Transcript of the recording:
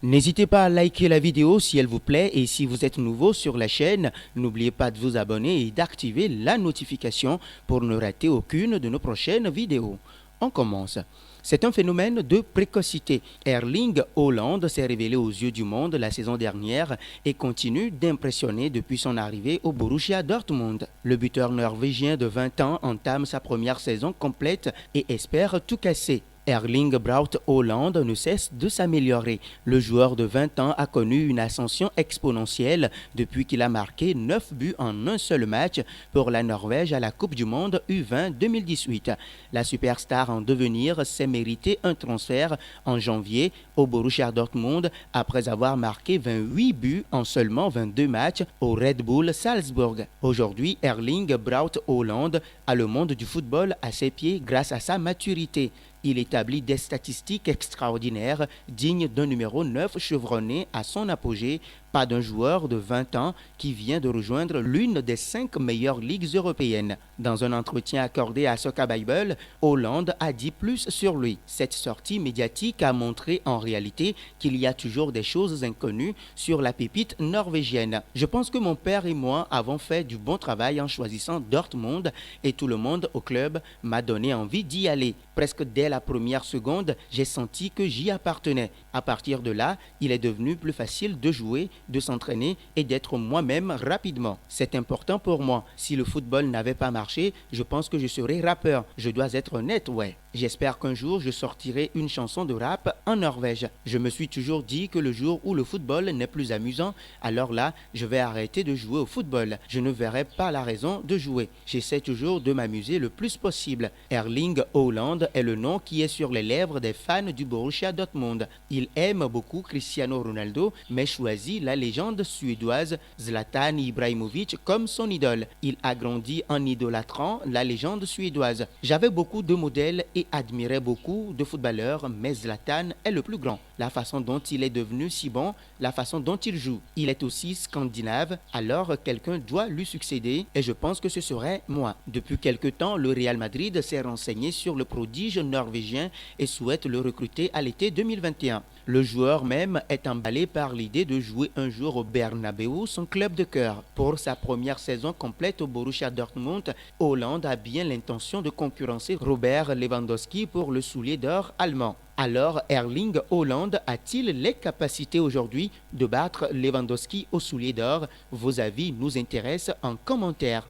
N'hésitez pas à liker la vidéo si elle vous plaît et si vous êtes nouveau sur la chaîne, n'oubliez pas de vous abonner et d'activer la notification pour ne rater aucune de nos prochaines vidéos. On commence. C'est un phénomène de précocité. Erling Haaland s'est révélé aux yeux du monde la saison dernière et continue d'impressionner depuis son arrivée au Borussia Dortmund. Le buteur norvégien de 20 ans entame sa première saison complète et espère tout casser. Erling Braut Haaland ne cesse de s'améliorer. Le joueur de 20 ans a connu une ascension exponentielle depuis qu'il a marqué 9 buts en un seul match pour la Norvège à la Coupe du Monde U20 2018. La superstar en devenir s'est mérité un transfert en janvier au Borussia Dortmund après avoir marqué 28 buts en seulement 22 matchs au Red Bull Salzburg. Aujourd'hui, Erling Braut Haaland a le monde du football à ses pieds grâce à sa maturité. Il établit des statistiques extraordinaires, dignes d'un numéro 9 chevronné à son apogée, pas d'un joueur de 20 ans qui vient de rejoindre l'une des 5 meilleures ligues européennes. Dans un entretien accordé à Soccer Bible, Haaland a dit plus sur lui. Cette sortie médiatique a montré en réalité qu'il y a toujours des choses inconnues sur la pépite norvégienne. Je pense que mon père et moi avons fait du bon travail en choisissant Dortmund et tout le monde au club m'a donné envie d'y aller. Presque dès la première seconde, j'ai senti que j'y appartenais. À partir de là, il est devenu plus facile de jouer, de s'entraîner et d'être moi-même rapidement. C'est important pour moi. Si le football n'avait pas marché, je pense que je serais rappeur. Je dois être honnête, ouais. J'espère qu'un jour je sortirai une chanson de rap en Norvège. Je me suis toujours dit que le jour où le football n'est plus amusant, alors là, je vais arrêter de jouer au football. Je ne verrai pas la raison de jouer. J'essaie toujours de m'amuser le plus possible. Erling Haaland est le nom qui est sur les lèvres des fans du Borussia Dortmund. Il aime beaucoup Cristiano Ronaldo, mais choisit la légende suédoise Zlatan Ibrahimovic comme son idole. Il a grandi en idolâtrant la légende suédoise. J'avais beaucoup de modèles et admirait beaucoup de footballeurs, mais Zlatan est le plus grand. La façon dont il est devenu si bon, la façon dont il joue. Il est aussi scandinave, alors quelqu'un doit lui succéder et je pense que ce serait moi. Depuis quelque temps, le Real Madrid s'est renseigné sur le prodige norvégien et souhaite le recruter à l'été 2021. Le joueur même est emballé par l'idée de jouer un jour au Bernabeu, son club de cœur. Pour sa première saison complète au Borussia Dortmund, Haaland a bien l'intention de concurrencer Robert Lewandowski pour le soulier d'or allemand. Alors, Erling Haaland a-t-il les capacités aujourd'hui de battre Lewandowski au soulier d'or? Vos avis nous intéressent en commentaire.